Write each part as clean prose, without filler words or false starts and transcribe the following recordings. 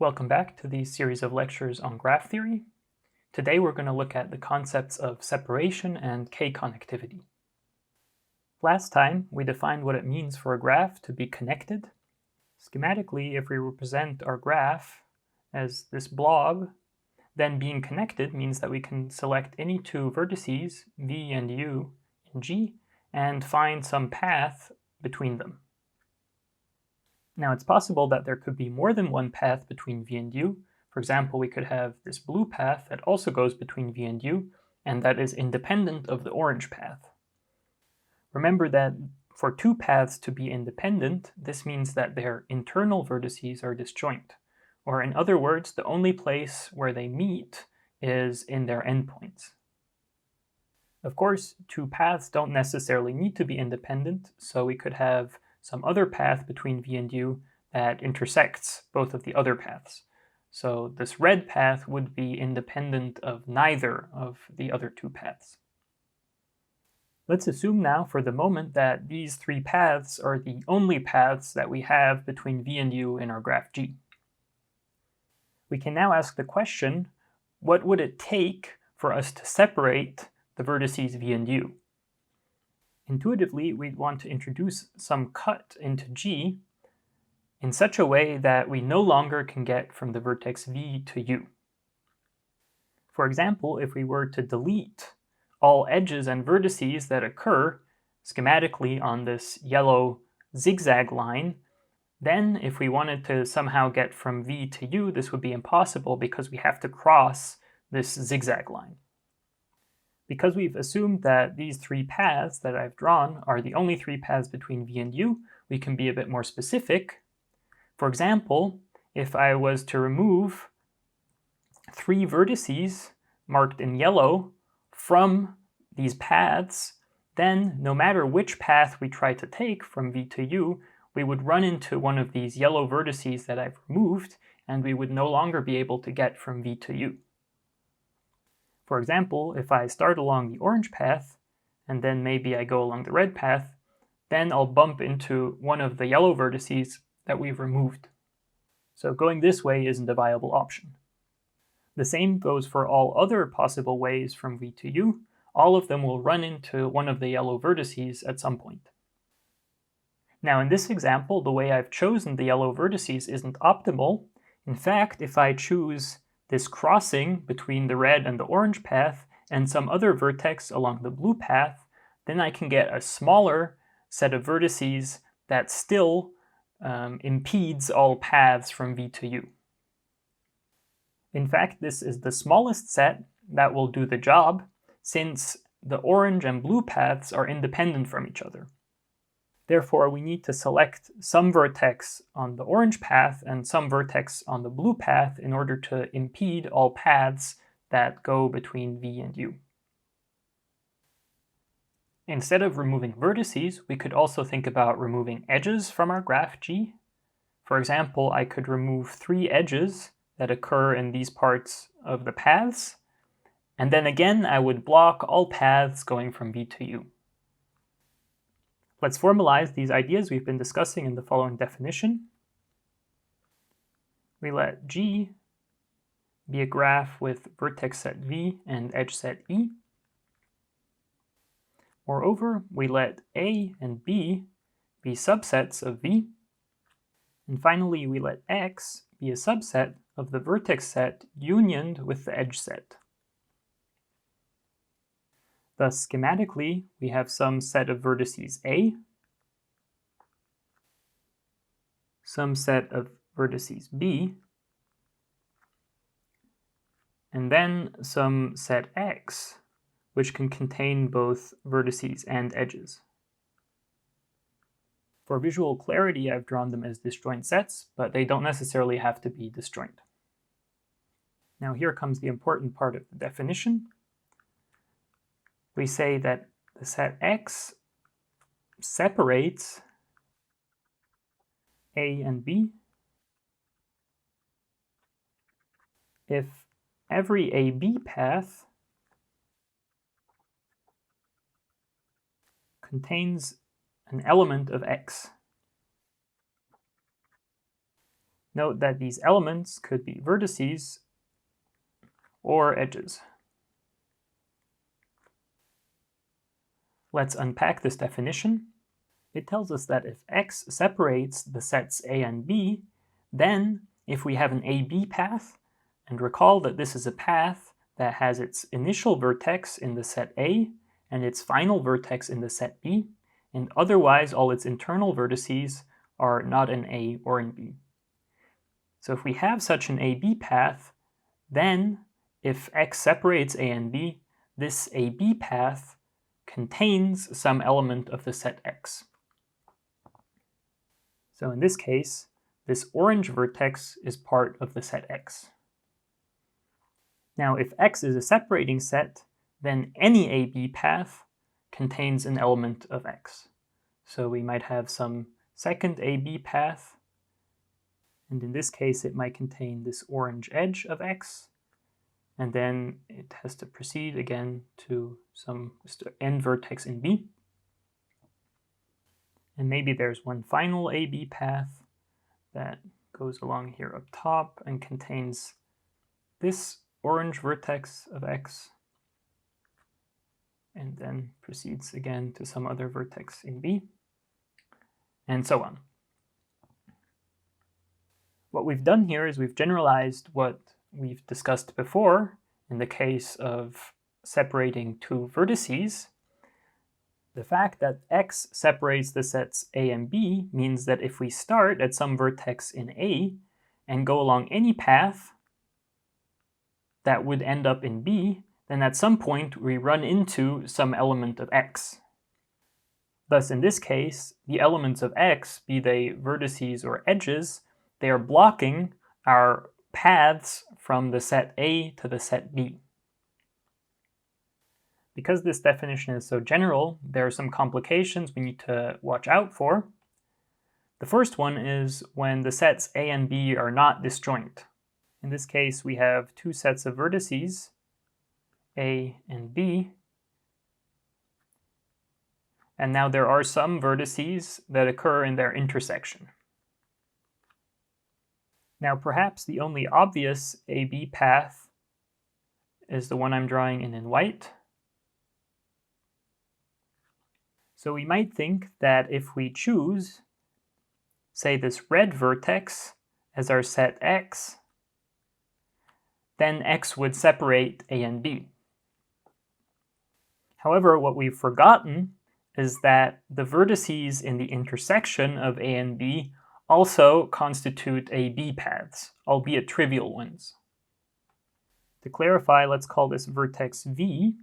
Welcome back to the series of lectures on graph theory. Today we're going to look at the concepts of separation and kConnectivity. Last time we defined what it means for a graph to be connected. Schematically, if we represent our graph as this blob, then being connected means that we can select any two vertices, v and u, in G, and find some path between them. Now it's possible that there could be more than one path between v and u. For example, we could have this blue path that also goes between v and u, and that is independent of the orange path. Remember that for two paths to be independent, this means that their internal vertices are disjoint. Or in other words, the only place where they meet is in their endpoints. Of course, two paths don't necessarily need to be independent, so we could have some other path between v and u that intersects both of the other paths. So this red path would be independent of neither of the other two paths. Let's assume now for the moment that these three paths are the only paths that we have between v and u in our graph G. We can now ask the question, what would it take for us to separate the vertices v and u? Intuitively, we'd want to introduce some cut into G in such a way that we no longer can get from the vertex v to u. For example, if we were to delete all edges and vertices that occur schematically on this yellow zigzag line, then if we wanted to somehow get from v to u, this would be impossible because we have to cross this zigzag line. Because we've assumed that these three paths that I've drawn are the only three paths between v and u, we can be a bit more specific. For example, if I was to remove three vertices marked in yellow from these paths, then no matter which path we try to take from v to u, we would run into one of these yellow vertices that I've removed, and we would no longer be able to get from v to u. For example, if I start along the orange path, and then maybe I go along the red path, then I'll bump into one of the yellow vertices that we've removed. So going this way isn't a viable option. The same goes for all other possible ways from v to u. All of them will run into one of the yellow vertices at some point. Now in this example, the way I've chosen the yellow vertices isn't optimal. In fact, if I choose this crossing between the red and the orange path and some other vertex along the blue path, then I can get a smaller set of vertices that still impedes all paths from v to u. In fact, this is the smallest set that will do the job, since the orange and blue paths are independent from each other. Therefore, we need to select some vertex on the orange path and some vertex on the blue path in order to impede all paths that go between v and u. Instead of removing vertices, we could also think about removing edges from our graph G. For example, I could remove three edges that occur in these parts of the paths, and then again I would block all paths going from v to u. Let's formalize these ideas we've been discussing in the following definition. We let G be a graph with vertex set v and edge set e. Moreover, we let A and B be subsets of v. And finally, we let X be a subset of the vertex set unioned with the edge set. Thus, schematically, we have some set of vertices A, some set of vertices B, and then some set X, which can contain both vertices and edges. For visual clarity, I've drawn them as disjoint sets, but they don't necessarily have to be disjoint. Now here comes the important part of the definition. We say that the set X separates A and B if every AB path contains an element of X. Note that these elements could be vertices or edges. Let's unpack this definition. It tells us that if X separates the sets A and B, then if we have an AB path, and recall that this is a path that has its initial vertex in the set A and its final vertex in the set B, and otherwise all its internal vertices are not in A or in B. So if we have such an AB path, then if X separates A and B, this AB path contains some element of the set X. So in this case, this orange vertex is part of the set X. Now, if X is a separating set, then any AB path contains an element of X. So we might have some second AB path, and in this case it might contain this orange edge of X, and then it has to proceed again to some end vertex in B. And maybe there's one final AB path that goes along here up top and contains this orange vertex of X, and then proceeds again to some other vertex in B, and so on. What we've done here is we've generalized what we've discussed before in the case of separating two vertices. The fact that X separates the sets A and B means that if we start at some vertex in A and go along any path that would end up in B, then at some point we run into some element of X. Thus, in this case, the elements of X, be they vertices or edges, they are blocking our paths from the set A to the set B. Because this definition is so general, there are some complications we need to watch out for. The first one is when the sets A and B are not disjoint. In this case, we have two sets of vertices, A and B, and now there are some vertices that occur in their intersection. Now perhaps the only obvious AB path is the one I'm drawing in white. So we might think that if we choose, say, this red vertex as our set X, then X would separate A and B. However, what we've forgotten is that the vertices in the intersection of A and B also constitute AB paths, albeit trivial ones. To clarify, let's call this vertex V.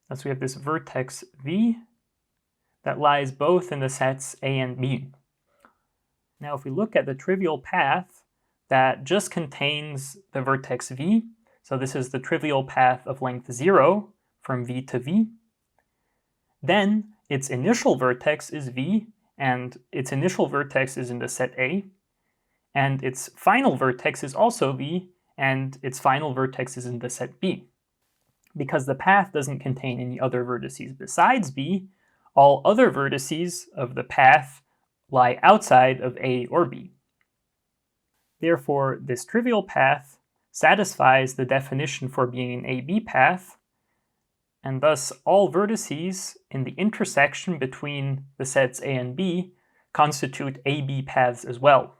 Thus we have this vertex V that lies both in the sets A and B. Now if we look at the trivial path that just contains the vertex V, so this is the trivial path of length 0 from V to V, then its initial vertex is V, and its initial vertex is in the set A, and its final vertex is also V, and its final vertex is in the set B. Because the path doesn't contain any other vertices besides B, all other vertices of the path lie outside of A or B. Therefore, this trivial path satisfies the definition for being an AB path, and thus all vertices in the intersection between the sets A and B constitute AB paths as well.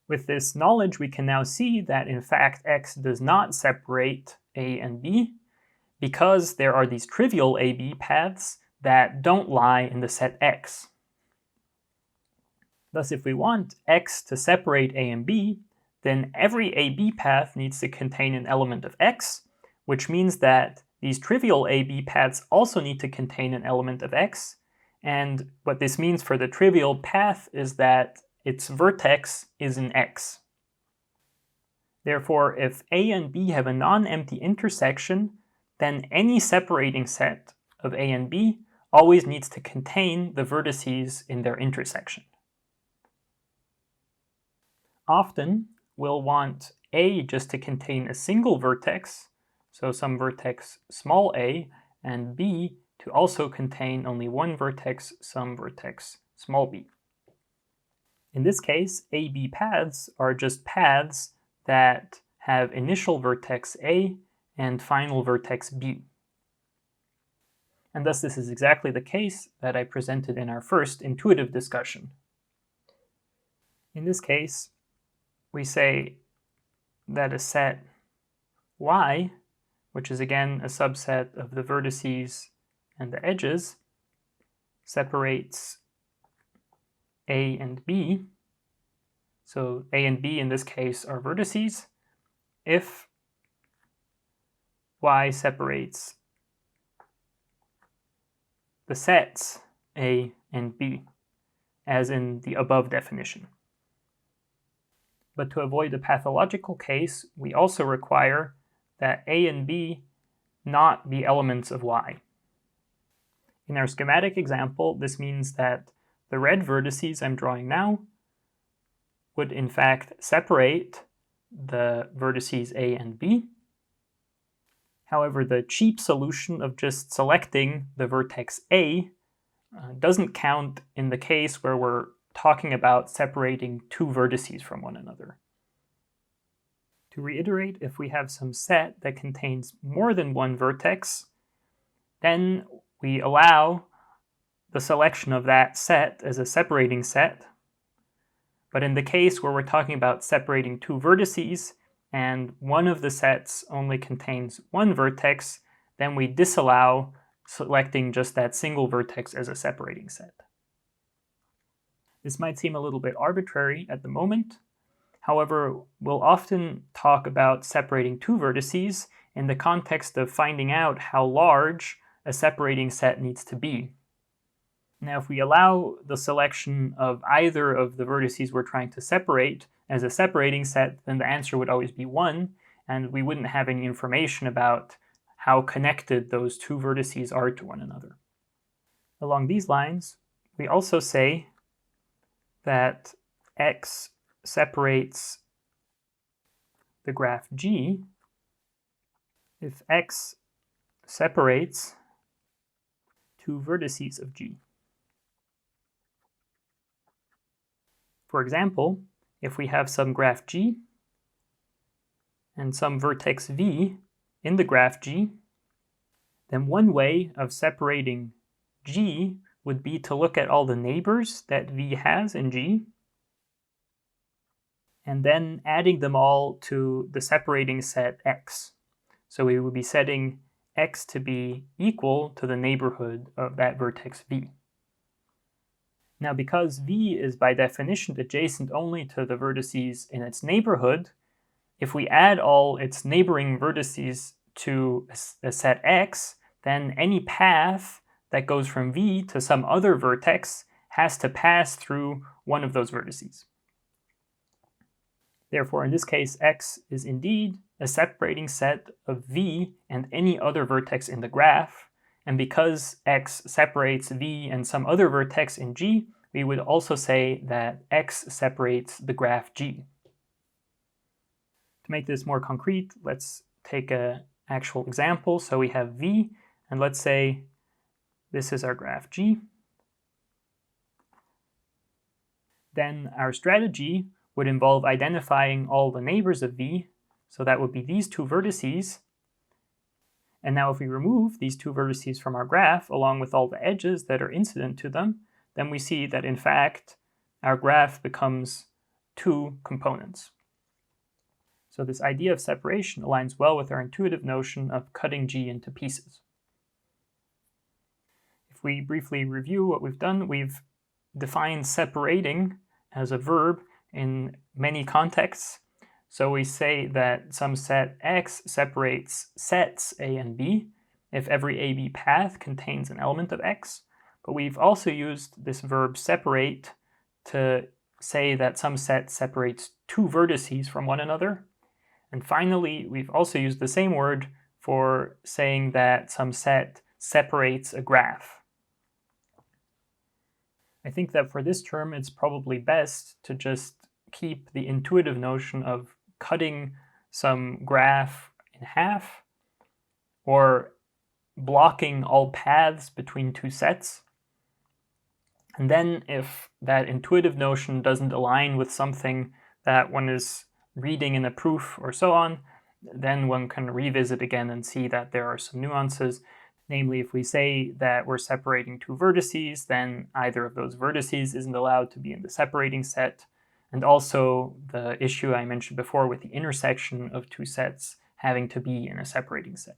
With this knowledge, we can now see that in fact X does not separate A and B because there are these trivial AB paths that don't lie in the set X. Thus, if we want X to separate A and B, then every AB path needs to contain an element of X, which means that these trivial AB paths also need to contain an element of X. And what this means for the trivial path is that its vertex is in X. Therefore, if A and B have a non-empty intersection, then any separating set of A and B always needs to contain the vertices in their intersection. Often, we'll want A just to contain a single vertex, so some vertex small a, and B to also contain only one vertex, some vertex small b. In this case, AB paths are just paths that have initial vertex A and final vertex B. And thus this is exactly the case that I presented in our first intuitive discussion. In this case, we say that a set Y, which is again a subset of the vertices and the edges, separates A and B. So A and B in this case are vertices. If Y separates the sets A and B, as in the above definition. But to avoid the pathological case, we also require that A and B not be elements of Y. In our schematic example, this means that the red vertices I'm drawing now would in fact separate the vertices A and B. However, the cheap solution of just selecting the vertex A doesn't count in the case where we're talking about separating two vertices from one another. To reiterate, if we have some set that contains more than one vertex, then we allow the selection of that set as a separating set. But in the case where we're talking about separating two vertices and one of the sets only contains one vertex, then we disallow selecting just that single vertex as a separating set. This might seem a little bit arbitrary at the moment. However, we'll often talk about separating two vertices in the context of finding out how large a separating set needs to be. Now, if we allow the selection of either of the vertices we're trying to separate as a separating set, then the answer would always be 1, and we wouldn't have any information about how connected those two vertices are to one another. Along these lines, we also say that X separates the graph G if X separates two vertices of G. For example, if we have some graph G and some vertex V in the graph G, then one way of separating G would be to look at all the neighbors that V has in G, and then adding them all to the separating set X. So we would be setting X to be equal to the neighborhood of that vertex V. Now, because V is by definition adjacent only to the vertices in its neighborhood, if we add all its neighboring vertices to a set X, then any path that goes from V to some other vertex has to pass through one of those vertices. Therefore, in this case, X is indeed a separating set of V and any other vertex in the graph, and because X separates V and some other vertex in G, we would also say that X separates the graph G. To make this more concrete, let's take an actual example. So we have V, and let's say this is our graph G. Then our strategy would involve identifying all the neighbors of V, so that would be these two vertices. And now if we remove these two vertices from our graph, along with all the edges that are incident to them, then we see that in fact our graph becomes two components. So this idea of separation aligns well with our intuitive notion of cutting G into pieces. If we briefly review what we've done, we've defined separating as a verb in many contexts. So we say that some set X separates sets A and B if every AB path contains an element of X. But we've also used this verb separate to say that some set separates two vertices from one another. And finally, we've also used the same word for saying that some set separates a graph. I think that for this term, it's probably best to just keep the intuitive notion of cutting some graph in half or blocking all paths between two sets. And then if that intuitive notion doesn't align with something that one is reading in a proof or so on, then one can revisit again and see that there are some nuances. Namely, if we say that we're separating two vertices, then either of those vertices isn't allowed to be in the separating set. And also the issue I mentioned before with the intersection of two sets having to be in a separating set.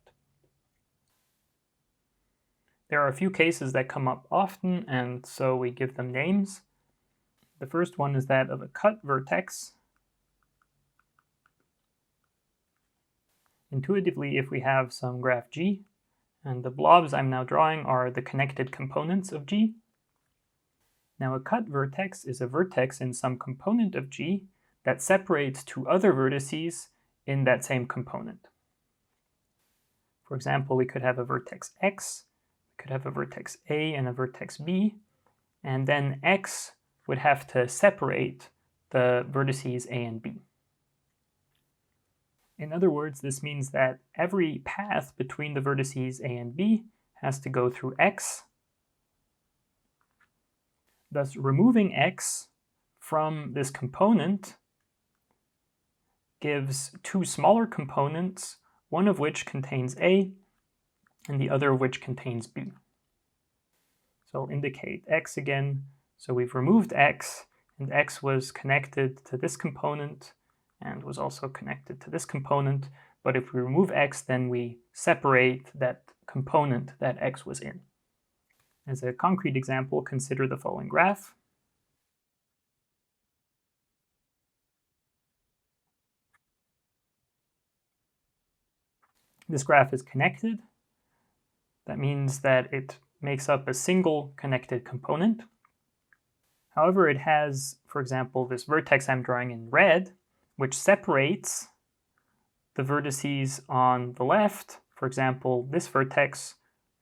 There are a few cases that come up often, and so we give them names. The first one is that of a cut vertex. Intuitively, if we have some graph G, and the blobs I'm now drawing are the connected components of G. Now a cut vertex is a vertex in some component of G that separates two other vertices in that same component. For example, we could have a vertex X, we could have a vertex A and a vertex B, and then X would have to separate the vertices A and B. In other words, this means that every path between the vertices A and B has to go through X. Thus, removing X from this component gives two smaller components, one of which contains A and the other of which contains B. So I'll indicate X again. So we've removed X, and X was connected to this component and was also connected to this component. But if we remove X, then we separate that component that X was in. As a concrete example, consider the following graph. This graph is connected. That means that it makes up a single connected component. However, it has, for example, this vertex I'm drawing in red, which separates the vertices on the left, for example, this vertex,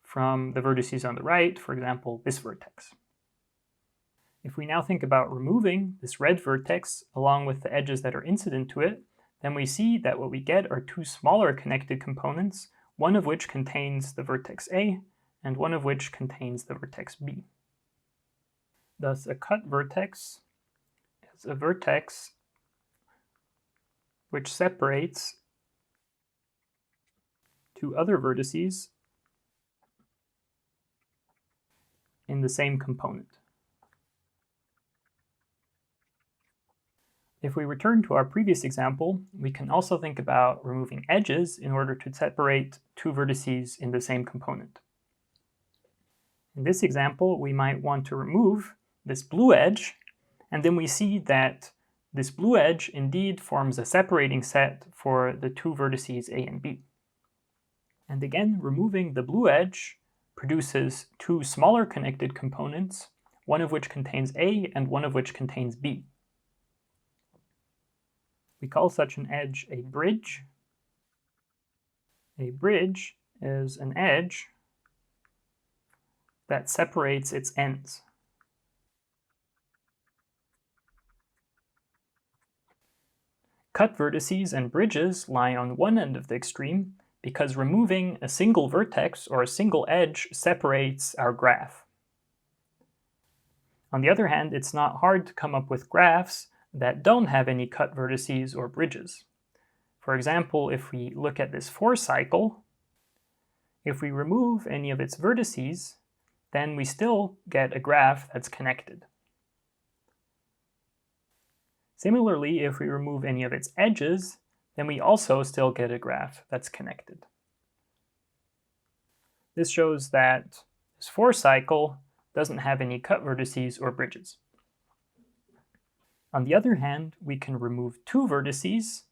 from the vertices on the right, for example, this vertex. If we now think about removing this red vertex along with the edges that are incident to it, then we see that what we get are two smaller connected components, one of which contains the vertex A and one of which contains the vertex B. Thus, a cut vertex is a vertex which separates two other vertices in the same component. If we return to our previous example, we can also think about removing edges in order to separate two vertices in the same component. In this example, we might want to remove this blue edge, and then we see that this blue edge indeed forms a separating set for the two vertices A and B. And again, removing the blue edge produces two smaller connected components, one of which contains A and one of which contains B. We call such an edge a bridge. A bridge is an edge that separates its ends. Cut vertices and bridges lie on one end of the extreme because removing a single vertex or a single edge separates our graph. On the other hand, it's not hard to come up with graphs that don't have any cut vertices or bridges. For example, if we look at this 4 cycle, if we remove any of its vertices, then we still get a graph that's connected. Similarly, if we remove any of its edges, then we also still get a graph that's connected. This shows that this 4 cycle doesn't have any cut vertices or bridges. On the other hand, we can remove 2 vertices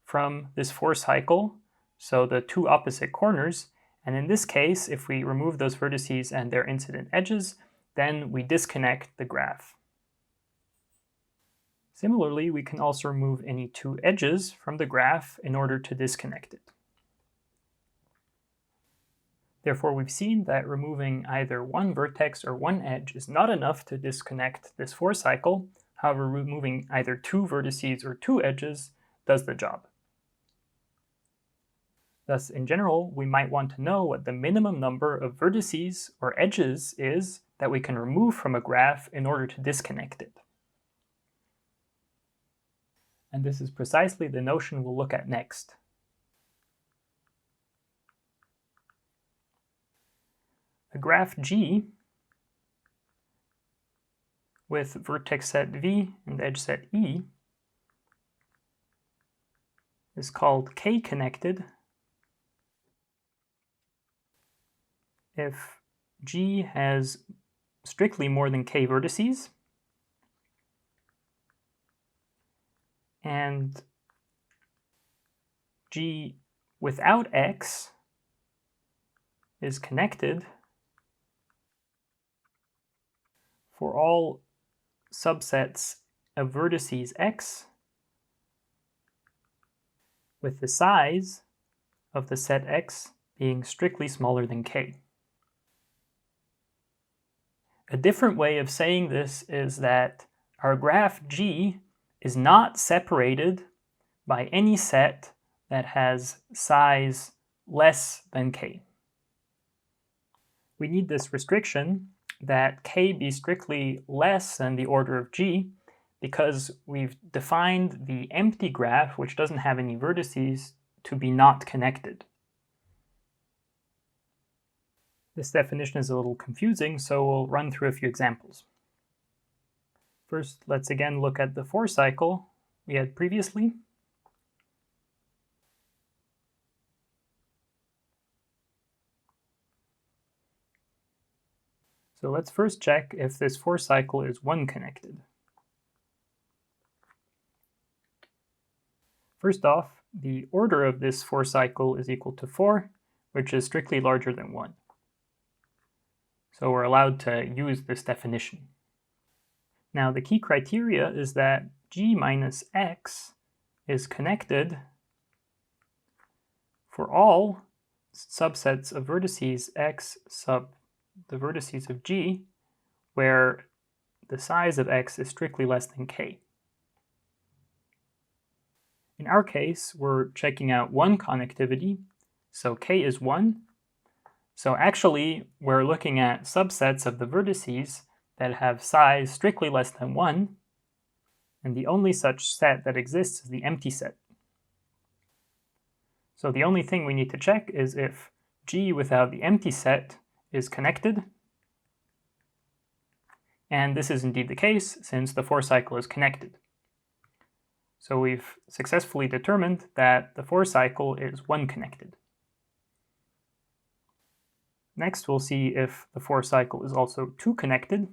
from this 4 cycle, so the 2 opposite corners, and in this case, if we remove those vertices and their incident edges, then we disconnect the graph. Similarly, we can also remove any 2 edges from the graph in order to disconnect it. Therefore, we've seen that removing either one vertex or one edge is not enough to disconnect this 4 cycle. However, removing either 2 vertices or 2 edges does the job. Thus, in general, we might want to know what the minimum number of vertices or edges is that we can remove from a graph in order to disconnect it. And this is precisely the notion we'll look at next. A graph G with vertex set V and edge set E is called k-connected if G has strictly more than k vertices and G without x is connected for all subsets of vertices x with the size of the set x being strictly smaller than k. A different way of saying this is that our graph G is not separated by any set that has size less than k. We need this restriction that k be strictly less than the order of G because we've defined the empty graph, which doesn't have any vertices, to be not connected. This definition is a little confusing, so we'll run through a few examples. First, let's again look at the for cycle we had previously. So let's first check if this for cycle is one-connected. First off, the order of this for cycle is equal to 4, which is strictly larger than 1. So we're allowed to use this definition. Now the key criteria is that G minus x is connected for all subsets of vertices x sub the vertices of G where the size of x is strictly less than k. In our case, we're checking out one connectivity, so k is 1. So actually, we're looking at subsets of the vertices that have size strictly less than 1, and the only such set that exists is the empty set. So the only thing we need to check is if G without the empty set is connected, and this is indeed the case since the for cycle is connected. So we've successfully determined that the for cycle is one-connected. Next, we'll see if the for cycle is also two-connected.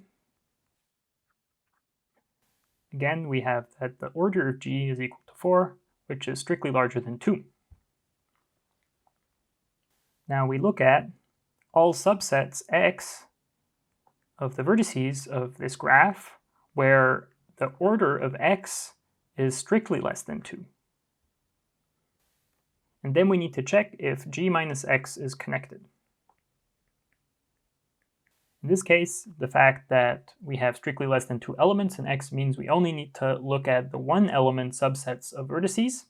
Again, we have that the order of G is equal to 4, which is strictly larger than 2. Now we look at all subsets x of the vertices of this graph where the order of x is strictly less than 2. And then we need to check if G minus x is connected. In this case, the fact that we have strictly less than 2 elements in X means we only need to look at the one element subsets of vertices.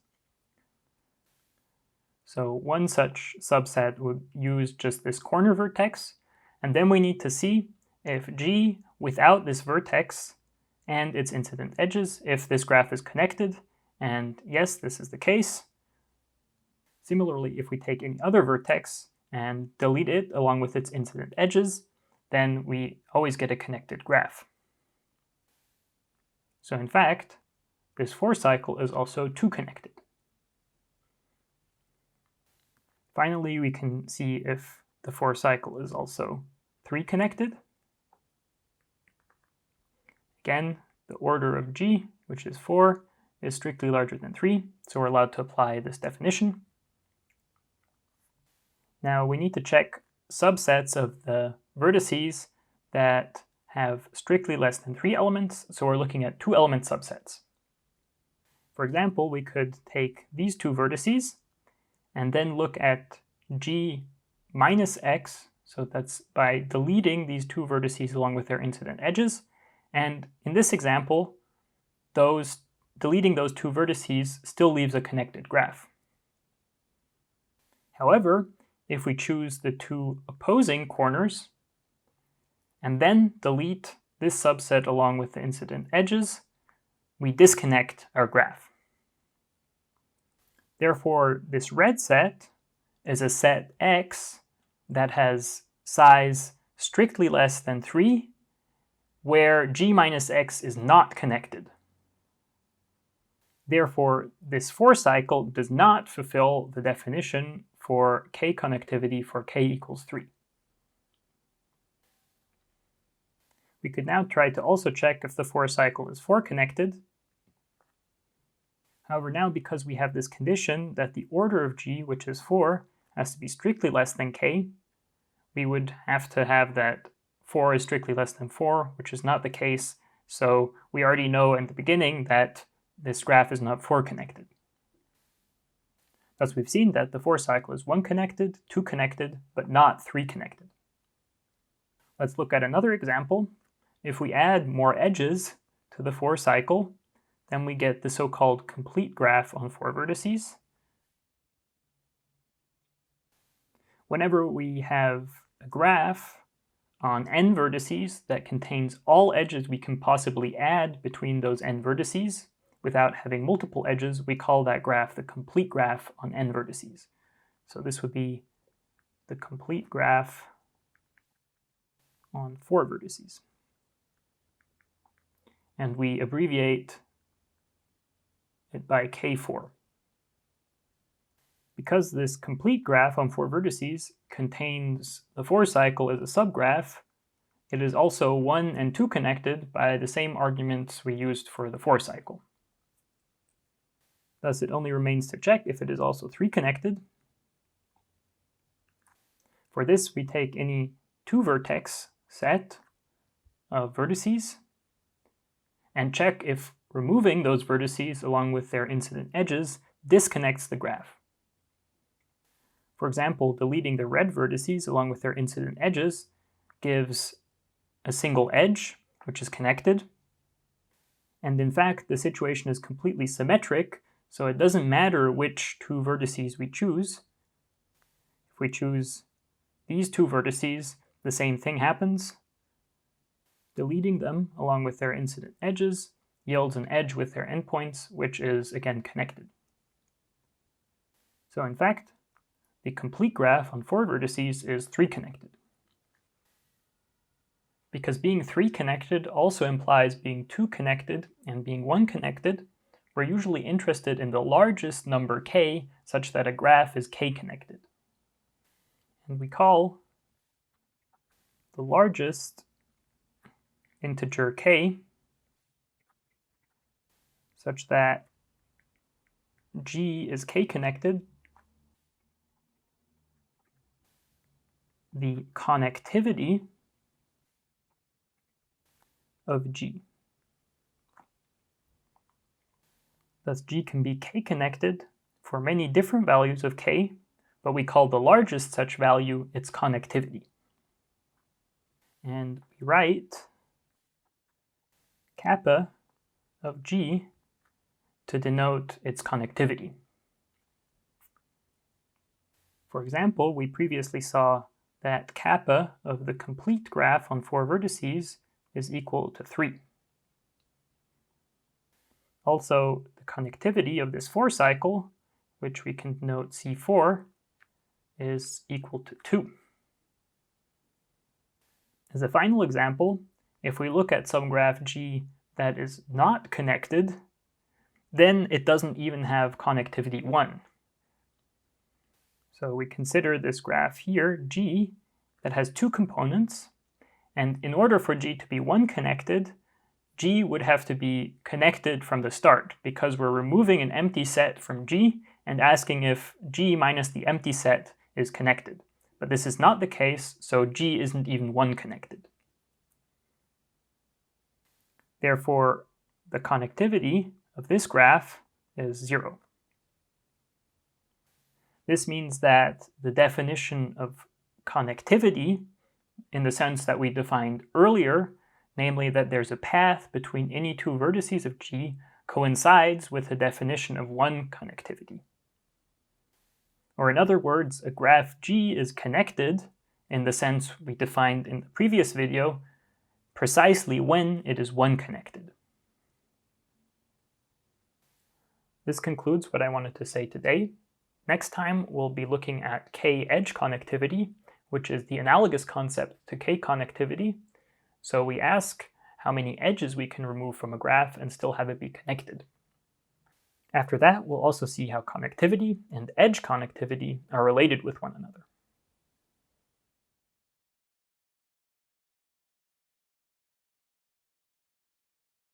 So one such subset would use just this corner vertex, and then we need to see if G without this vertex and its incident edges, if this graph is connected, and yes, this is the case. Similarly, if we take any other vertex and delete it along with its incident edges, then we always get a connected graph. So in fact, this for cycle is also two-connected. Finally, we can see if the for cycle is also three-connected. Again, the order of G, which is 4, is strictly larger than 3, so we're allowed to apply this definition. Now we need to check subsets of the vertices that have strictly less than 3 elements, so we're looking at 2-element subsets. For example, we could take these two vertices and then look at G minus x, so that's by deleting these two vertices along with their incident edges, and in this example, deleting those two vertices still leaves a connected graph. However, if we choose the two opposing corners and then delete this subset along with the incident edges, we disconnect our graph. Therefore, this red set is a set X that has size strictly less than 3, where G minus X is not connected. Therefore, this for cycle does not fulfill the definition for kConnectivity for k equals 3. We could now try to also check if the for cycle is for connected. However, now because we have this condition that the order of G, which is 4, has to be strictly less than k, we would have to have that 4 is strictly less than 4, which is not the case. So we already know in the beginning that this graph is not for connected. Thus we've seen that the for cycle is 1 connected, 2 connected, but not 3 connected. Let's look at another example. If we add more edges to the for cycle, then we get the so-called complete graph on 4 vertices. Whenever we have a graph on n vertices that contains all edges we can possibly add between those n vertices without having multiple edges, we call that graph the complete graph on n vertices. So this would be the complete graph on 4 vertices. And we abbreviate it by K4. Because this complete graph on 4 vertices contains the for cycle as a subgraph, it is also 1 and 2 connected by the same arguments we used for the for cycle. Thus it only remains to check if it is also 3 connected. For this we take any 2 vertex set of vertices and check if removing those vertices along with their incident edges disconnects the graph. For example, deleting the red vertices along with their incident edges gives a single edge, which is connected. And in fact, the situation is completely symmetric, so it doesn't matter which 2 vertices we choose. If we choose these 2 vertices, the same thing happens. Deleting them along with their incident edges yields an edge with their endpoints, which is again connected. So in fact, the complete graph on 4 vertices is 3 connected. Because being 3 connected also implies being 2 connected and being 1 connected, we're usually interested in the largest number k such that a graph is k connected. And we call the largest integer k such that G is k connected the connectivity of G. Thus G can be k connected for many different values of k, but we call the largest such value its connectivity. And we write kappa of G to denote its connectivity. For example, we previously saw that kappa of the complete graph on 4 vertices is equal to 3. Also, the connectivity of this for cycle, which we can denote C4, is equal to 2. As a final example, if we look at some graph G that is not connected, then it doesn't even have connectivity 1. So we consider this graph here, G, that has 2 components, and in order for G to be 1 connected, G would have to be connected from the start, because we're removing an empty set from G and asking if G minus the empty set is connected. But this is not the case, so G isn't even 1 connected. Therefore, the connectivity of this graph is 0. This means that the definition of connectivity, in the sense that we defined earlier, namely that there's a path between any 2 vertices of G, coincides with the definition of 1 connectivity. Or in other words, a graph G is connected in the sense we defined in the previous video precisely when it is one-connected. This concludes what I wanted to say today. Next time, we'll be looking at k-edge connectivity, which is the analogous concept to kConnectivity. So we ask how many edges we can remove from a graph and still have it be connected. After that, we'll also see how connectivity and edge connectivity are related with one another.